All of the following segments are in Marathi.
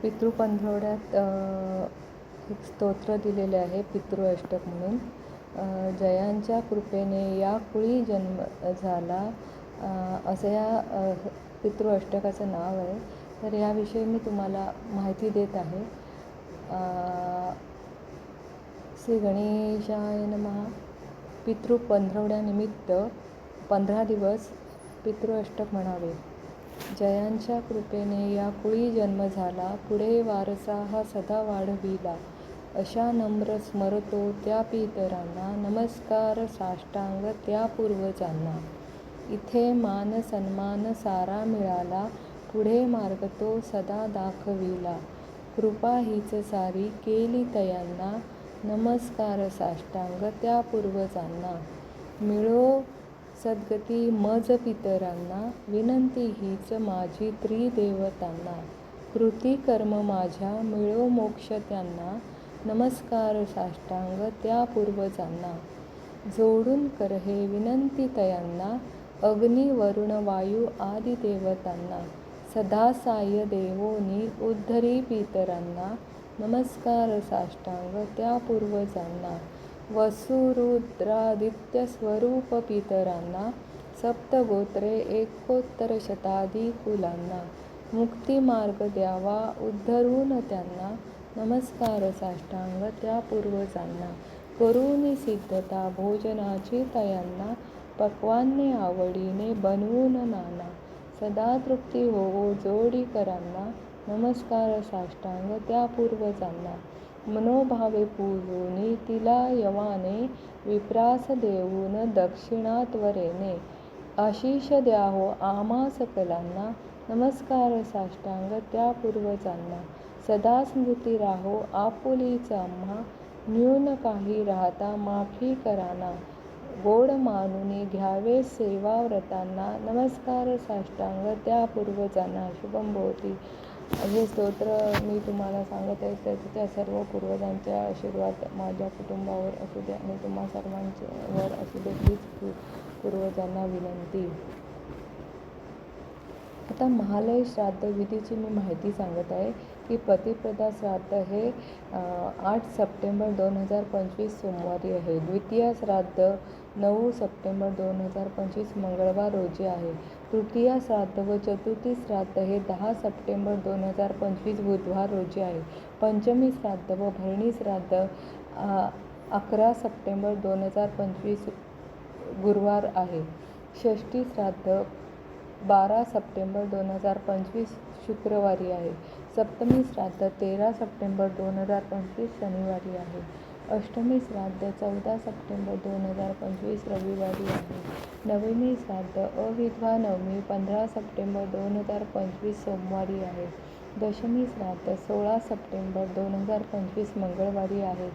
पितृपंधरवड्यात एक स्तोत्र दिलेले आहे पितृ अष्टक म्हणून. जयांच्या कृपेने या कुळी जन्म झाला असं या पितृ अष्टकाचं नाव आहे. तर याविषयी मी तुम्हाला माहिती देत आहे. श्री गणेशाय नमः. पितृपंधरवड्यानिमित्त 15 दिवस पितृ अष्टक म्हणावे. जयांच्या कृपेने या कुळी जन्म झाला, पुढे वारसा हा सदा वाढविला. अशा नम्र स्मरतो त्या पितरांना, नमस्कार साष्टांग त्या पूर्वजांना. इथे मान सन्मान सारा मिळाला, पुढे मार्ग तो सदा दाखविला. कृपा हीच सारी केली तयांना, नमस्कार साष्टांग त्या पूर्वजांना. मिळो सद्गती मज पितरांना, विनंती हीच माझी त्रिदेवतांना. कृती कर्म माझ्या मिळो मोक्ष त्यांना, नमस्कार साष्टांग त्या पूर्वजांना. जोडून कर हे विनंती तयांना, अग्नी वरुण वायू आदी देवतांना. सदा साह्य देवोनी उद्धरी पितरांना, नमस्कार साष्टांग त्या पूर्वजांना. वसुरुद्रादित्य स्वरूप पितरांना, सप्तगोत्रे एकोत्तर शताधी कुलांना. मुक्ती मार्ग द्यावा उद्धरून त्यांना, नमस्कार साष्टांग त्या पूर्वजांना. करुणी सिद्धता भोजनाची तयांना, पक्वान्ने आवडीने बनवून नाना. सदा तृप्ती होवो जोडीकरांना, नमस्कार साष्टांग त्या पूर्वजांना. मनोभावे पूजूनी तिला यवाने, विप्रास देऊन दक्षिणा त्वरेने. आशिष द्याहो आम्हा सकलांना, नमस्कार साष्टांग त्या पूर्वजांना. सदा स्मृती राहो आपुलीच आम्हा, न्यून काही राहता माफी कराना. गोड मानुनी घ्यावे सेवा व्रतांना, नमस्कार साष्टांग त्या पूर्वजांना. शुभम भवती. हे स्तोत्र मी तुम्हाला सांगत आहे तर त्या सर्व पूर्वजांचा आशीर्वाद माझ्या कुटुंबावर असू दे आणि तुम्हा सर्वांच्यावर असू दे हीच पूर्वजांना विनंती. आता महालय श्राद्ध विधीची मी माहिती सांगत आहे की पतिप्रदा श्राद्ध हे 8 सप्टेंबर 2025 सोमवारी आहे. द्वितीय श्राद्ध 9 सप्टेंबर 2025 मंगळवार रोजी आहे. तृतीय श्राद्ध व चतुर्थी श्राद्ध हे 10 सप्टेंबर 2025 बुधवार रोजी आहे. पंचमी श्राद्ध व भरणी श्राद्ध 11 सप्टेंबर 2025 गुरुवार आहे. षष्ठी श्राद्ध 12 सप्टेंबर 2025 शुक्रवारी आहे. सप्तमी श्राद्ध 13 सप्टेंबर 2025 शनिवारी आहे. अष्टमी श्राद्ध 14 सप्टेंबर 2025 रविवारी आहे. नवमी श्राद्ध अविधवा नवमी 15 सप्टेंबर 2025 सोमवारी आहे. दशमी श्राद्ध 16 सप्टेंबर 2025 मंगळवारी आहे.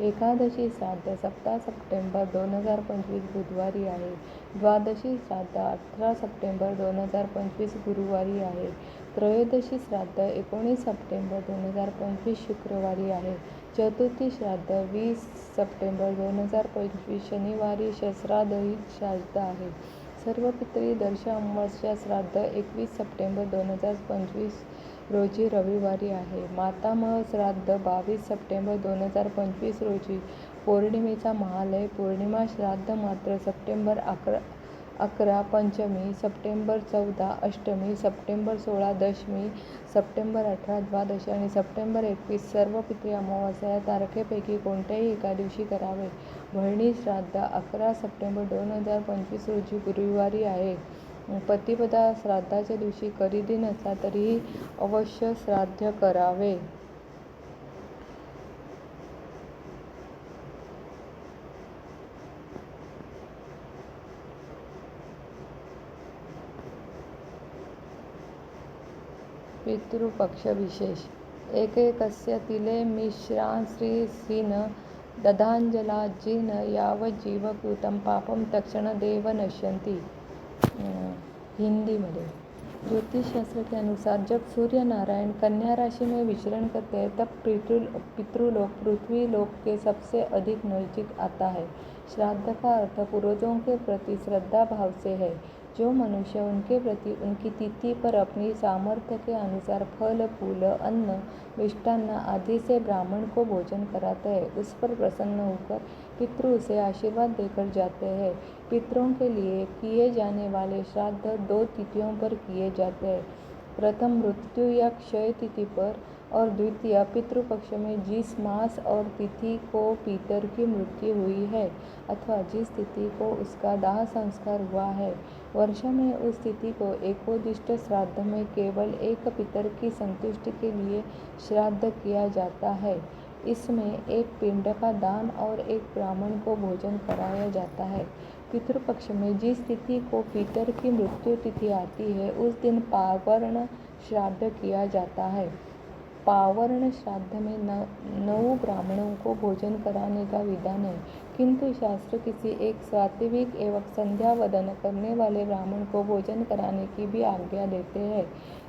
एकादशी श्राद्ध 17 सप्टेंबर 2025 बुधवारी आहे. द्वादशी श्राद्ध 18 सप्टेंबर 2025 गुरुवारी आहे. त्रयोदशी श्राद्ध 19 सप्टेंबर 2025 शुक्रवारी आहे. चतुर्थी श्राद्ध 20 सप्टेंबर 2025 शनिवारी श्राद्धहित श्राद्ध आहे. सर्व पितरी दर्श अमावस्या श्राद्ध 21 सप्टेंबर 2025 रोजी रविवारी आहे. मातामह श्राद्ध 22 सप्टेंबर 2025 रोजी. पौर्णिमेचा महालय पौर्णिमा श्राद्ध मात्र September 11 Panchami, September 14 Ashtami, September 16 दशमी, सप्टेंबर 18 द्वादशी आणि सप्टेंबर 21 सर्व पितरी अमावस्या या तारखेपैकी कोणत्याही एका दिवशी करावे. भरणी श्राद्ध 11 सप्टेंबर 2025 रोजी गुरुवारी आहे. पतिप्रदा श्राद्धाच्या दिवशी खरेदी नसला तरीही अवश्य श्राद्ध करावे. पितृपक्ष विशेष. एकैकस्य तिले मिश्रांश्रीसीन दधांजलाज्जीन यावज्जीव कृतं पापं तत्क्षणदेव नश्यन्ति. हिंदीमध्ये. ज्योतिषशास्त्र के अनुसार जब सूर्य नारायण कन्या राशि में विचरण करते हैं तब पितृलोक पृथ्वी लोक के सबसे अधिक नजदीक आता है. श्राद्ध का अर्थ पूर्वजों के प्रति श्रद्धा भाव से है. जो मनुष्य उनके प्रति उनकी तिथि पर अपनी सामर्थ्य के अनुसार फल फूल अन्न मिष्टान्न आदि से ब्राह्मण को भोजन कराते हैं, उस पर प्रसन्न होकर पितृ उसे आशीर्वाद देकर जाते हैं। पितरों के लिए किए जाने वाले श्राद्ध 2 तिथियों पर किए जाते हैं। प्रथम मृत्यु या क्षय तिथि पर और द्वितीय पितृपक्ष में जिस मास और तिथि को पितर की मृत्यु हुई है अथवा जिस तिथि को उसका दाह संस्कार हुआ है, वर्ष में उस तिथि को एकोदिष्ट श्राद्ध में केवल एक पितर की संतुष्टि के लिए श्राद्ध किया जाता है। इसमें एक पिंड का दान और एक ब्राह्मण को भोजन कराया जाता है। पितृपक्ष में जिस तिथि को पितर की मृत्यु तिथि आती है, उस दिन पावर्ण श्राद्ध किया जाता है। पावर्ण श्राद्ध में 9 ब्राह्मणों को भोजन कराने का विधान है, किंतु शास्त्र किसी एक सात्विक एवं संध्या वदन करने वाले ब्राह्मण को भोजन कराने की भी आज्ञा देते हैं।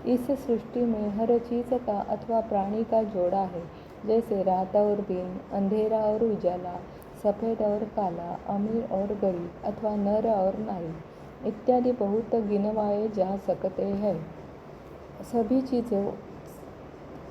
इस सृष्टि में हर चीज का अथवा प्राणी का जोड़ा है, जैसे रात और दिन, अंधेरा और उजाला, सफ़ेद और काला, अमीर और गरीब अथवा नर और नारी इत्यादि बहुत गिनवाए जा सकते हैं। सभी चीज़ों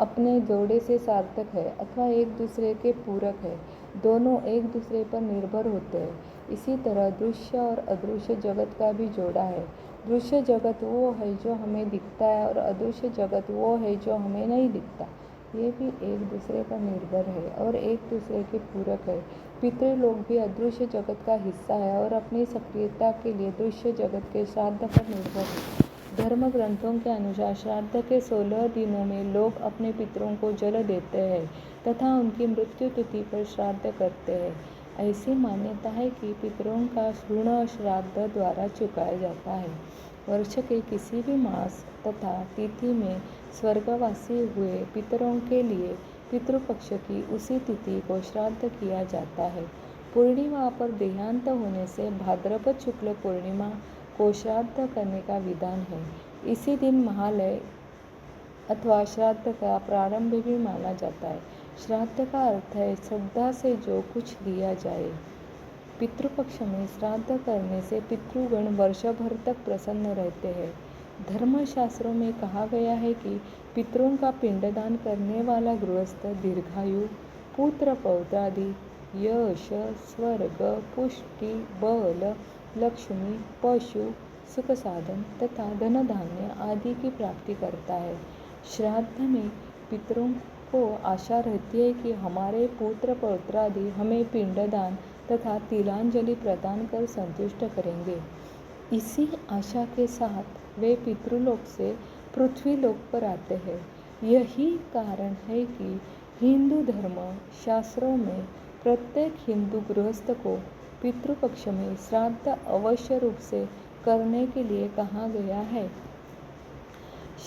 अपने जोड़े से सार्थक है अथवा एक दूसरे के पूरक है, दोनों एक दूसरे पर निर्भर होते हैं। इसी तरह दृश्य और अदृश्य जगत का भी जोड़ा है। दृश्य जगत वो है जो हमें दिखता है और अदृश्य जगत वो है जो हमें नहीं दिखता। ये भी एक दूसरे पर निर्भर है और एक दूसरे के पूरक है। पितृलोक भी अदृश्य जगत का हिस्सा है और अपनी सक्रियता के लिए दृश्य जगत के श्राद्ध पर निर्भर है। धर्म ग्रंथों के अनुसार श्राद्ध के 16 दिनों में लोग अपने पितरों को जल देते हैं तथा उनकी मृत्यु तिथि पर श्राद्ध करते हैं। ऐसी मान्यता है कि पितरों का ऋण श्राद्ध द्वारा चुकाया जाता है। वर्ष के किसी भी मास तथा तिथि में स्वर्गवासी हुए पितरों के लिए पितृपक्ष की उसी तिथि को श्राद्ध किया जाता है। पूर्णिमा पर देहांत होने से भाद्रपद शुक्ल पूर्णिमा को श्राद्ध करने का विधान है। इसी दिन महालय अथवा श्राद्ध का प्रारंभ भी माना जाता है। श्राद्ध का अर्थ है श्रद्धा से जो कुछ दिया जाए। पितृपक्ष में श्राद्ध करने से पितृगण वर्षभर तक प्रसन्न रहते हैं। धर्मशास्त्रों में कहा गया है कि पितरों का पिंडदान करने वाला गृहस्थ दीर्घायु, पुत्र पौत्रादि, यश, स्वर्ग, पुष्टि, बल, लक्ष्मी, पशु, सुख साधन तथा धन धान्य आदि की प्राप्ति करता है। श्राद्ध में पितरों को आशा रहती है कि हमारे पुत्र पौत्रादि हमें पिंडदान तथा तिलांजलि प्रदान कर संतुष्ट करेंगे। इसी आशा के साथ वे पितृलोक से पृथ्वीलोक पर आते हैं। यही कारण है कि हिंदू धर्म शास्त्रों में प्रत्येक हिंदू गृहस्थ को पितृपक्ष में श्राद्ध अवश्य रूप से करने के लिए कहा गया है।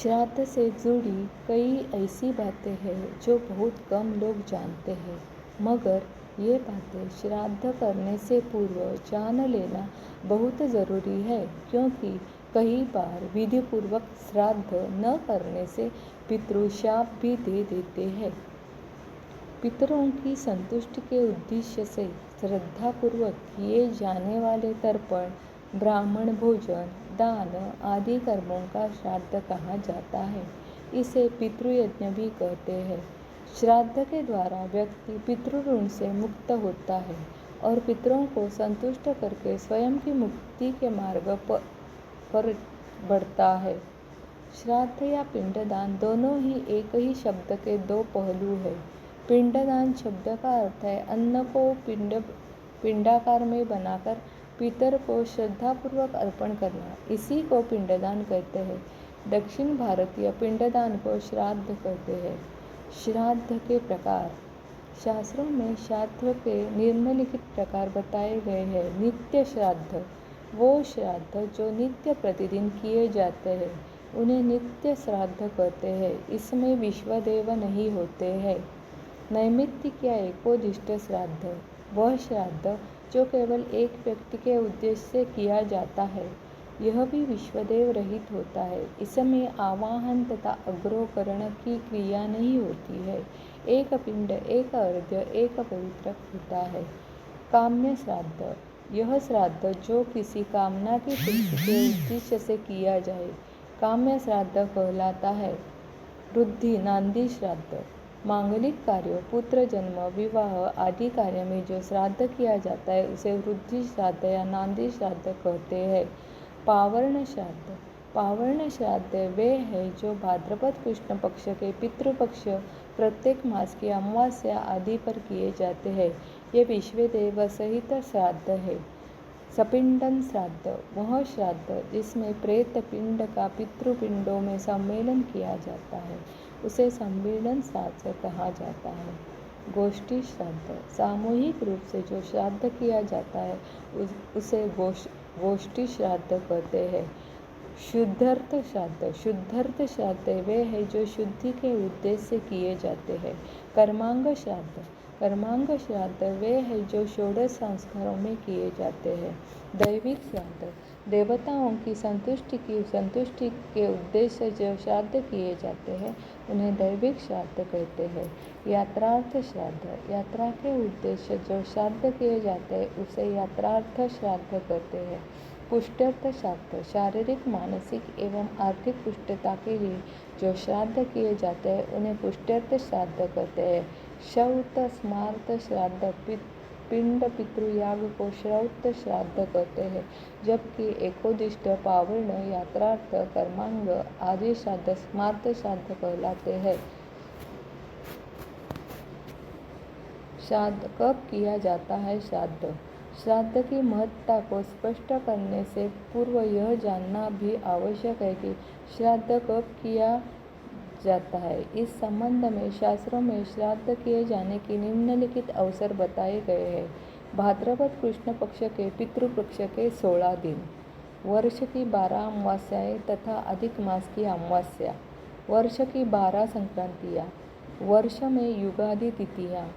श्राद्ध से जुड़ी कई ऐसी बातें हैं जो बहुत कम लोग जानते हैं, मगर ये बातें श्राद्ध करने से पूर्व जान लेना बहुत ज़रूरी है, क्योंकि कई बार विधिपूर्वक श्राद्ध न करने से पितृ शाप भी दे देते हैं। पितरों की संतुष्टि के उद्देश्य से श्रद्धापूर्वक किए जाने वाले तर्पण, ब्राह्मण भोजन, दान आदि कर्मों का श्राद्ध कहा जाता है। इसे पितृयज्ञ भी कहते हैं। श्राद्ध के द्वारा व्यक्ति पितृऋण से मुक्त होता है और पितरों को संतुष्ट करके स्वयं की मुक्ति के मार्ग पर बढ़ता है। श्राद्ध या पिंडदान दोनों ही एक ही शब्द के 2 पहलू हैं। पिंडदान शब्द का अर्थ है अन्न को पिंडाकार में बनाकर पितर को श्रद्धापूर्वक अर्पण करना, इसी को पिंडदान कहते हैं। दक्षिण भारतीय पिंडदान को श्राद्ध कहते हैं। श्राद्ध के प्रकार। शास्त्रों में श्राद्ध के निम्नलिखित प्रकार बताए गए हैं। नित्य श्राद्ध, वो श्राद्ध जो नित्य प्रतिदिन किए जाते हैं उन्हें नित्य श्राद्ध कहते हैं। इसमें विश्वदेव नहीं होते हैं। नैमित्तिक या एकोदिष्ट श्राद्ध, वह श्राद्ध जो केवल एक व्यक्ति के उद्देश्य से किया जाता है, यह भी विश्वदेव रहित होता है। इसमें आवाहन तथा अग्रोकरण की क्रिया नहीं होती है। एक पिंड, एक अर्घ्य, एक पवित्र होता है। काम्य श्राद्ध, यह श्राद्ध जो किसी कामना की पूर्ति के उद्देश्य से किया जाए काम्य श्राद्ध कहलाता है। वृद्धि नांदी श्राद्ध मांगलिक कार्यों, पुत्र जन्म, विवाह आदि कार्य में जो श्राद्ध किया जाता है उसे वृद्धि श्राद्ध या नांदी श्राद्ध कहते हैं। पावर्ण श्राद्ध पावर्ण श्राद्ध वे हैं जो भाद्रपद कृष्ण पक्ष के पितृपक्ष प्रत्येक मास की अमावस्या आदि पर किए जाते हैं। ये विश्वदेव सहित श्राद्ध है। सपिंडन श्राद्ध वह श्राद्ध जिसमें प्रेत पिंड का पितृपिंडों में सम्मेलन किया जाता है उसे सम्मिलन श्राद्ध कहा जाता है। गोष्ठी श्राद्ध सामूहिक रूप से जो श्राद्ध किया जाता है उसे गोष्ठी श्राद्ध कहते हैं। शुद्धर्थ श्राद्ध वे हैं जो शुद्धि के उद्देश्य से किए जाते हैं। कर्मांग श्राद्ध वे हैं जो षोडश संस्कारों में किए जाते हैं। दैविक श्राद्ध देवताओं की संतुष्टि के उद्देश्य जो श्राद्ध किए जाते हैं उन्हें दैविक श्राद्ध कहते हैं। यात्रार्थ श्राद्ध यात्रा के उद्देश्य जो श्राद्ध किए जाते हैं उसे यात्रार्थ श्राद्ध कहते हैं। पुष्ट्यर्थ श्राद्ध शारीरिक, मानसिक एवं आर्थिक पुष्टता के लिए जो श्राद्ध किए जाते हैं उन्हें पुष्ट्यर्थ श्राद्ध कहते हैं। श्रौत स्मार्त श्राद्ध पिंड पितृयाग को श्रौत श्राद्ध कहते हैं, जबकि एकोदिष्ट, पावर्ण, यात्रार्थ, कर्मांग आदि श्राद्ध स्मार्त श्राद्ध कहलाते हैं। श्राद्ध कब किया जाता है? श्राद्ध की महत्ता को स्पष्ट करने से पूर्व यह जानना भी आवश्यक है कि श्राद्ध कब किया जाता है। इस संबंध में शास्त्रों में श्राद्ध किए जाने की निम्नलिखित अवसर बताए गए हैं। भाद्रपद कृष्ण पक्ष के पितृपक्ष के 16 दिन, वर्ष की 12 अमावस्याएँ तथा अधिक मास की अमावस्या, वर्ष की 12 संक्रांतियाँ, वर्ष में युगादि तिथियाँ,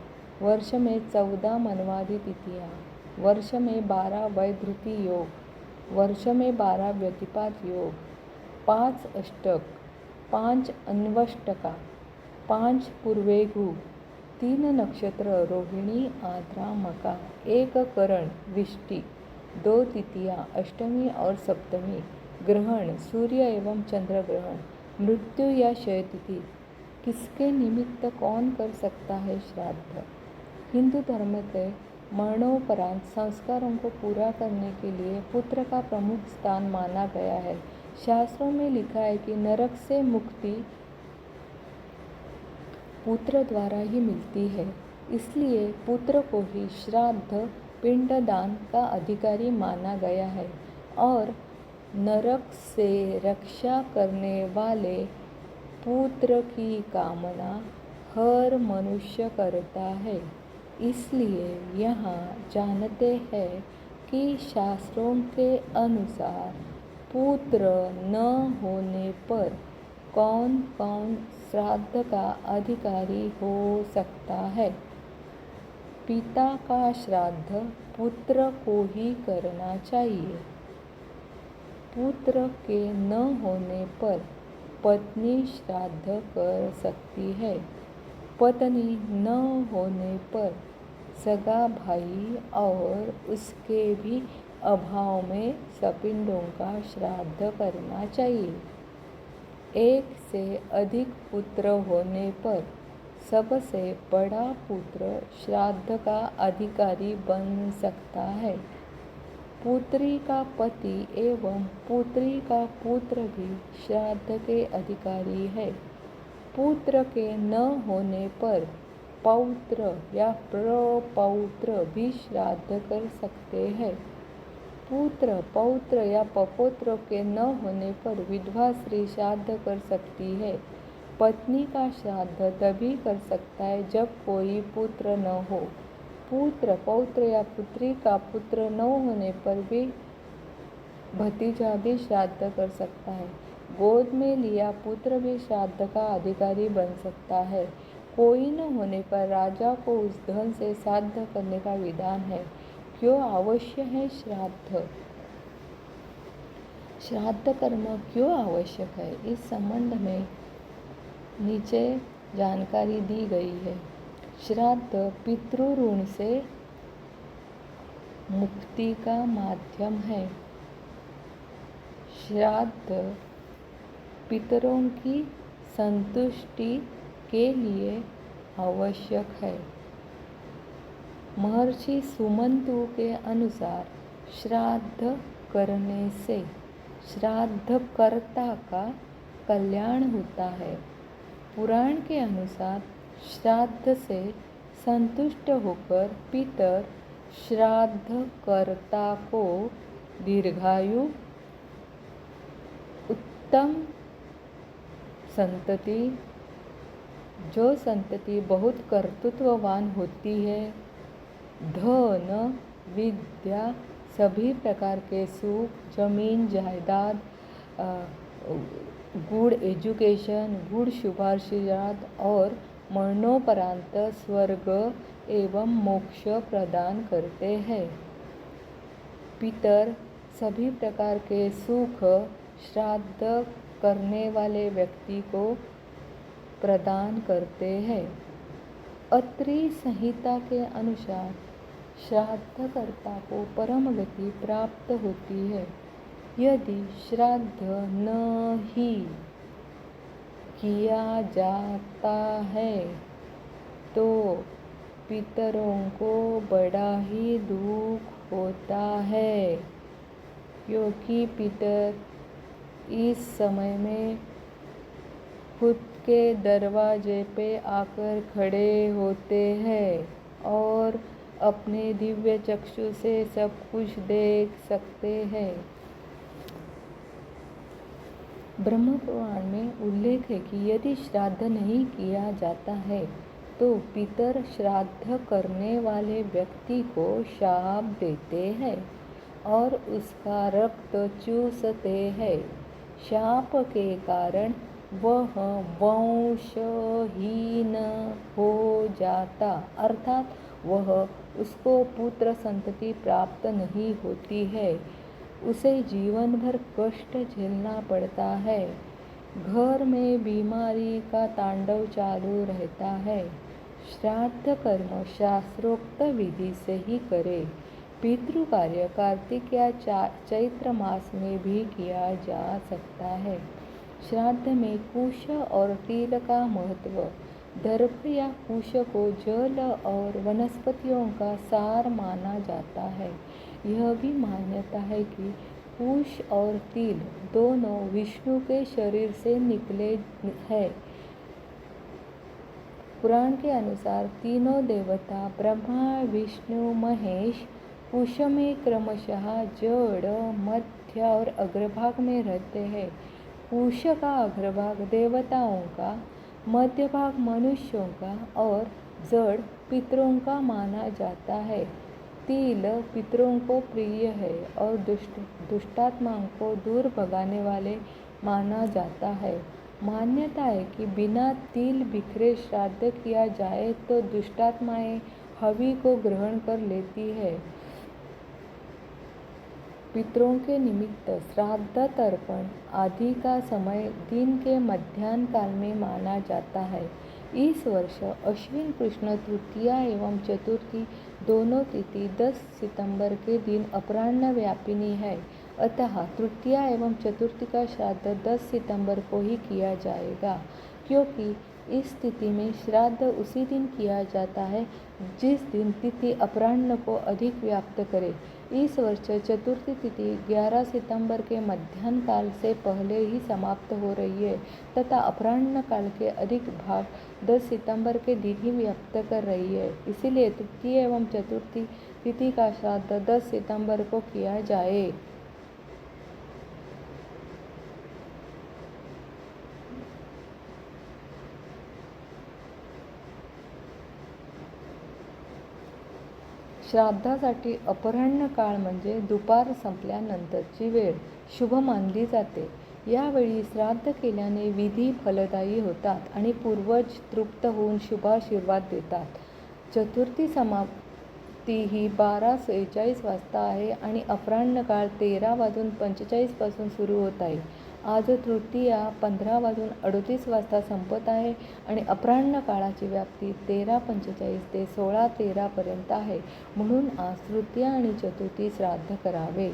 वर्ष में 14 मनवादि तिथियाँ, वर्ष में 12 वैधृति योग, वर्ष में 12 व्यतिपात योग, 5 अष्टक, 5 अन्वष्टका, 5 पूर्वेघु, 3 नक्षत्र रोहिणी, आद्रा, मका, 1 करण विष्टि, 2 तिथियाँ अष्टमी और सप्तमी, ग्रहण सूर्य एवं चंद्र ग्रहण, मृत्यु या क्षय तिथि। किसके निमित्त कौन कर सकता है श्राद्ध? हिंदू धर्म के मरणोपरांत संस्कारों को पूरा करने के लिए पुत्र का प्रमुख स्थान माना गया है। शास्त्रों में लिखा है कि नरक से मुक्ति पुत्र द्वारा ही मिलती है, इसलिए पुत्र को ही श्राद्ध पिंडदान का अधिकारी माना गया है और नरक से रक्षा करने वाले पुत्र की कामना हर मनुष्य करता है। इसलिए यहाँ जानते हैं कि शास्त्रों के अनुसार पुत्र न होने पर कौन कौन श्राद्ध का अधिकारी हो सकता है। पिता का श्राद्ध पुत्र को ही करना चाहिए। पुत्र के न होने पर पत्नी श्राद्ध कर सकती है। पत्नी न होने पर सगा भाई और उसके भी अभाव में सपिंडों का श्राद्ध करना चाहिए। एक से अधिक पुत्र होने पर सबसे बड़ा पुत्र श्राद्ध का अधिकारी बन सकता है। पुत्री का पति एवं पुत्री का पुत्र भी श्राद्ध के अधिकारी है। पुत्र के न होने पर पौत्र या प्रपौत्र भी श्राद्ध कर सकते हैं। पुत्र, पौत्र या पपौत्र के न होने पर विधवा स्त्री श्राद्ध कर सकती है। पत्नी का श्राद्ध तभी कर सकता है जब कोई पुत्र न हो। पुत्र, पौत्र या पुत्री का पुत्र न होने पर भी भतीजा भी श्राद्ध कर सकता है। गोद में लिया पुत्र भी श्राद्ध का अधिकारी बन सकता है। कोई न होने पर राजा को उस धन से श्राद्ध करने का विधान है। क्यों आवश्यक है श्राद्ध? श्राद्ध कर्म क्यों आवश्यक है, इस संबंध में नीचे जानकारी दी गई है। श्राद्ध पितृ ऋण से मुक्ति का माध्यम है। श्राद्ध पितरों की संतुष्टि के लिए आवश्यक है। महर्षि सुमंतु के अनुसार श्राद्ध करने से श्राद्धकर्ता का कल्याण होता है। पुराण के अनुसार श्राद्ध से संतुष्ट होकर पितर श्राद्धकर्ता को दीर्घायु, उत्तम संतति, जो संतति बहुत कर्तृत्ववान होती है, धन, विद्या, सभी प्रकार के सुख, जमीन जायदाद, गुड एजुकेशन, गुड शुभाशीर्वाद और मरणोपरांत स्वर्ग एवं मोक्ष प्रदान करते हैं। पितर सभी प्रकार के सुख श्राद्ध करने वाले व्यक्ति को प्रदान करते हैं। अत्रि संहिता के अनुसार श्राद्धकर्ता को परम गति प्राप्त होती है। यदि श्राद्ध नहीं किया जाता है तो पितरों को बड़ा ही दुख होता है, क्योंकि पितर इस समय में खुद के दरवाजे पे आकर खड़े होते हैं और अपने दिव्य चक्षु से सब कुछ देख सकते हैं। ब्रह्म पुराण में उल्लेख है कि यदि श्राद्ध नहीं किया जाता है तो पितर श्राद्ध करने वाले व्यक्ति को शाप देते हैं और उसका रक्त चूसते हैं। शाप के कारण वह वंशहीन हो जाता, अर्थात वह उसको पुत्र संतति प्राप्त नहीं होती है। उसे जीवन भर कष्ट झेलना पड़ता है। घर में बीमारी का तांडव चालू रहता है। श्राद्ध कर्म शास्त्रोक्त विधि से ही करे। पितृ कार्य कार्तिक या चैत्र मास में भी किया जा सकता है। श्राद्ध में कुश और तिल का महत्व। दर्भ या कुश को जल और वनस्पतियों का सार माना जाता है। यह भी मान्यता है कि कुश और तिल दोनों विष्णु के शरीर से निकले हैं। पुराण के अनुसार तीनों देवता ब्रह्मा, विष्णु, महेश कुश में क्रमशः जड़, मध्य और अग्रभाग में रहते हैं। कुश का अग्रभाग देवताओं का, मध्य भाग मनुष्यों का और जड़ पितरों का माना जाता है। तिल पितरों को प्रिय है और दुष्टात्माओं को दूर भगाने वाले माना जाता है। मान्यता है कि बिना तिल बिखरे श्राद्ध किया जाए तो दुष्टात्माएं हवि को ग्रहण कर लेती है। पितरों के निमित्त श्राद्ध तर्पण आदि का समय दिन के मध्याह्न काल में माना जाता है। इस वर्ष अश्विन कृष्ण तृतीया एवं चतुर्थी दोनों तिथि 10 सितंबर के दिन अपराह्न व्यापिनी है, अतः तृतीया एवं चतुर्थी का श्राद्ध 10 सितंबर को ही किया जाएगा, क्योंकि इस तिथि में श्राद्ध उसी दिन किया जाता है जिस दिन तिथि अपराह्न को अधिक व्याप्त करे। इस वर्ष चतुर्थी तिथि 11 सितंबर के मध्याह्न काल से पहले ही समाप्त हो रही है तथा अपराह्न काल के अधिक भाग 10 सितंबर के दिन ही व्याप्त कर रही है। इसीलिए तृतीय एवं चतुर्थी तिथि का श्राद्ध 10 सितंबर को किया जाए। श्राद्धासाठी अपराह्न काळ म्हणजे दुपार संपल्यानंतरची वेळ शुभ मानली जाते। यावेळी श्राद्ध केल्याने विधी फलदायी होतात आणि पूर्वज तृप्त होऊन शुभाशीर्वाद देतात। चतुर्थी समाप्ती ही 12:46 वाजता आहे आणि अपराह्न काळ 13:45 पासून सुरू होत आहे। आज तृतीया 15:38 संपत आहे आणि अपराह्न काळाची व्याप्ती 13:45 ते 16:13 पर्यंत आहे. म्हणून आज तृतीया आणि चतुर्थी श्राद्ध करावे.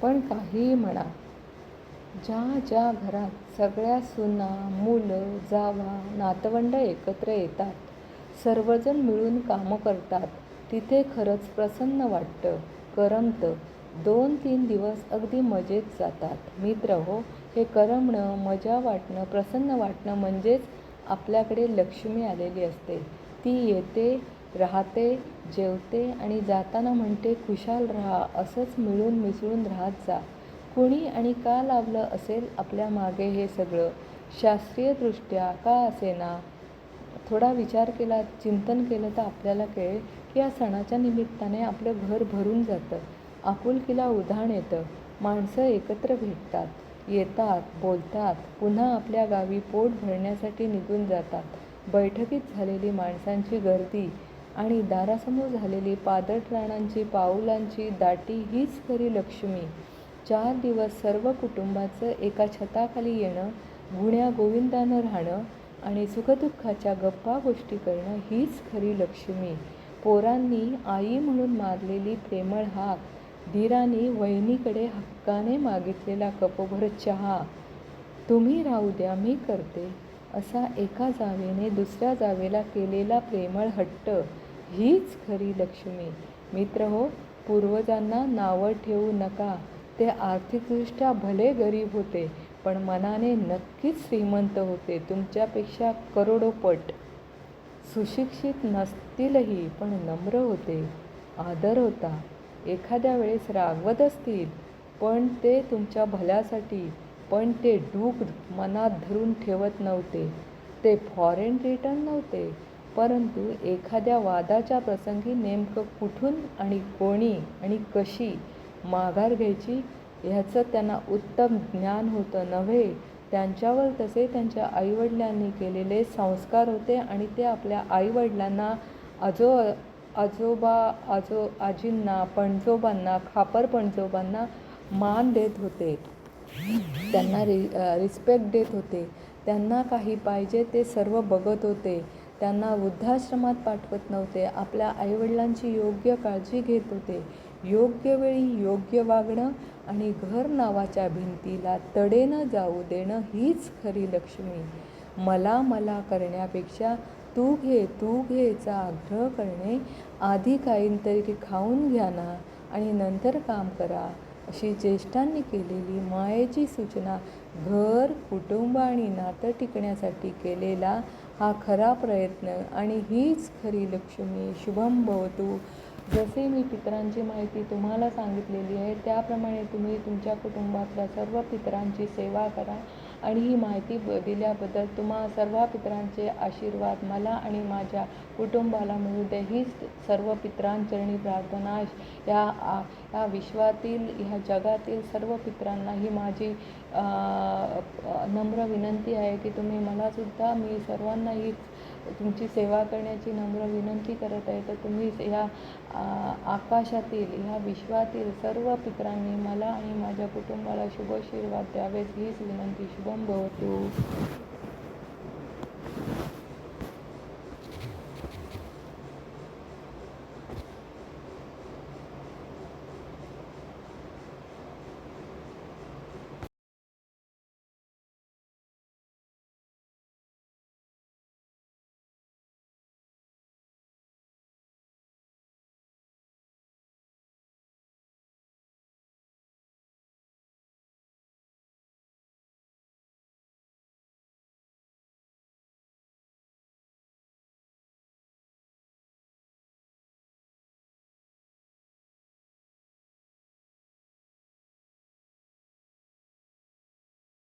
पण काहीही म्हणा, ज्या घरात सगळ्या सुना, मुलं, जावा, नातवंड एकत्र येतात, सर्वजण मिळून कामं करतात, तिथे खरंच प्रसन्न वाटतं, करमतं. 2-3 दिवस अगदी मजेत जातात. मित्रहो, हे करमणं, मजा वाटणं, प्रसन्न वाटणं म्हणजेच आपल्याकडे लक्ष्मी आलेली असते. ती येते, राहते, जेवते आणि जाताना म्हणते, खुशाल राहा, असंच मिळून मिसळून राहत जा. कुणी आणि का लावलं असेल आपल्या मागे हे सगळं? शास्त्रीयदृष्ट्या का असेना, थोडा विचार केला, चिंतन केलं तर आपल्याला कळेल की या सणाच्या निमित्ताने आपलं घर भरून जातं, आपुलकीला उधाण येतं, माणसं एकत्र भेटतात, येतात, बोलतात, पुन्हा आपल्या गावी पोट भरण्यासाठी निघून जातात. बैठकीत झालेली माणसांची गर्दी आणि दारासमोर झालेली पादट रानांची पाऊलांची दाटी हीच खरी लक्ष्मी. 4 दिवस सर्व कुटुंबाचं एका छताखाली येणं, गुण्यागोविंदानं राहणं आणि सुखदुःखाच्या गप्पा गोष्टी करणं हीच खरी लक्ष्मी. पोरांनी आई म्हणून मारलेली प्रेमळ हाक, दिरांनी वहिनीकडे हक्काने मागितलेला कपभर चहा, तुम्ही राहू द्या मी करते, असा एका जावेने दुसऱ्या जावेला केलेला प्रेमळ हट्ट हीच खरी लक्ष्मी. मित्रहो, पूर्वजांना नावं ठेवू नका. ते आर्थिकदृष्ट्या भले गरीब होते, पण मनाने नक्कीच श्रीमंत होते, तुमच्यापेक्षा करोडोपट. सुशिक्षित नसतीलही, पण नम्र होते, आदर होता. एखाद्या वेळेस रागवत असतील, पण ते तुमच्या भल्यासाठी. पण ते डूख मनात धरून ठेवत नव्हते. ते फॉरेन रिटर्न नव्हते, परंतु एखाद्या वादाच्या प्रसंगी नेमकं कुठून आणि कोणी आणि कशी माघार घ्यायची ह्याचं त्यांना उत्तम ज्ञान होतं नव्हे. त्यांच्यावर तसे त्यांच्या आईवडिलांनी केलेले संस्कार होते आणि ते आपल्या आईवडिलांना, आजींना, पणजोबांना, खापर पणजोबांना मान देत होते, त्यांना रिस्पेक्ट देत होते, त्यांना काही पाहिजे ते सर्व बघत होते, त्यांना वृद्धाश्रमात पाठवत नव्हते, आपल्या आईवडिलांची योग्य काळजी घेत होते. योग्य वेळी योग्य वागणं आणि घर नावाच्या भिंतीला तडे न जाऊ देणं हीच खरी लक्ष्मी. मला करण्यापेक्षा तू घे चा आग्रह करणे, आधी काहीतरी खाऊन घ्या ना आणि नंतर काम करा, अशी ज्येष्ठांनी केलेली मायेची सूचना, घर, कुटुंब आणि नातं टिकण्यासाठी केलेला हा खरा प्रयत्न आणि हीच खरी लक्ष्मी. शुभम भवतु. जसे मी पितरांची माहिती तुम्हाला सांगितलेली आहे, त्याप्रमाणे तुम्ही तुमच्या कुटुंबातल्या सर्व पितरांची सेवा करा आणि ही माहिती दिल्याबद्दल तुम्हा सर्व पितरांचे आशीर्वाद मला आणि माझ्या कुटुंबाला मिळू दे, हीच सर्व पितरांचरणी प्रार्थना. या विश्वातील, ह्या जगातील सर्व पितरांना ही माझी नम्र विनंती आहे की तुम्ही मलासुद्धा, मी सर्वांना ही तुमची सेवा करण्याची नम्र विनंती करत आहे. तर तुम्ही ह्या आकाशातील, ह्या विश्वातील सर्व पितरांनी मला आणि माझ्या कुटुंबाला शुभाशीर्वाद द्यावेत हीच विनंती. शुभम भवतु.